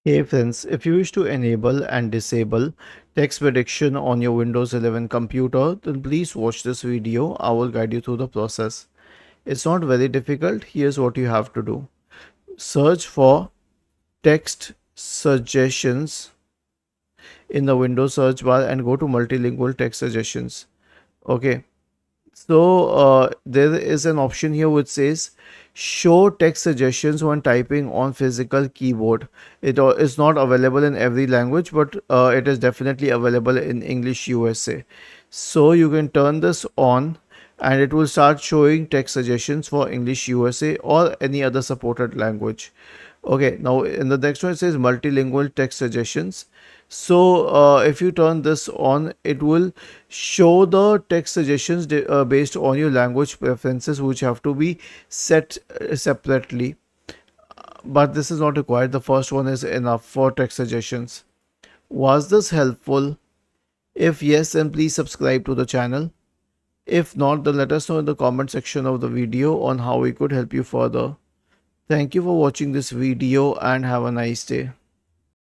Hey friends, if you wish to enable and disable text prediction on your Windows 11 computer, then please watch this video. I will guide you through the process. It's not very difficult. Here's what you have to do. Search for text suggestions in the Windows search bar and go to multilingual text suggestions. Okay. So there is an option here which says show text suggestions when typing on physical keyboard. It is not available in every language, but it is definitely available in English USA. So you can turn this on and it will start showing text suggestions for English USA or any other supported language. Okay, now in the next one it says multilingual text suggestions. So if you turn this on, it will show the text suggestions based on your language preferences, which have to be set separately. But this is not required. The first one is enough for text suggestions. Was this helpful? If yes, then please subscribe to the channel. If not, then let us know in the comment section of the video on how we could help you further. Thank you for watching this video and have a nice day.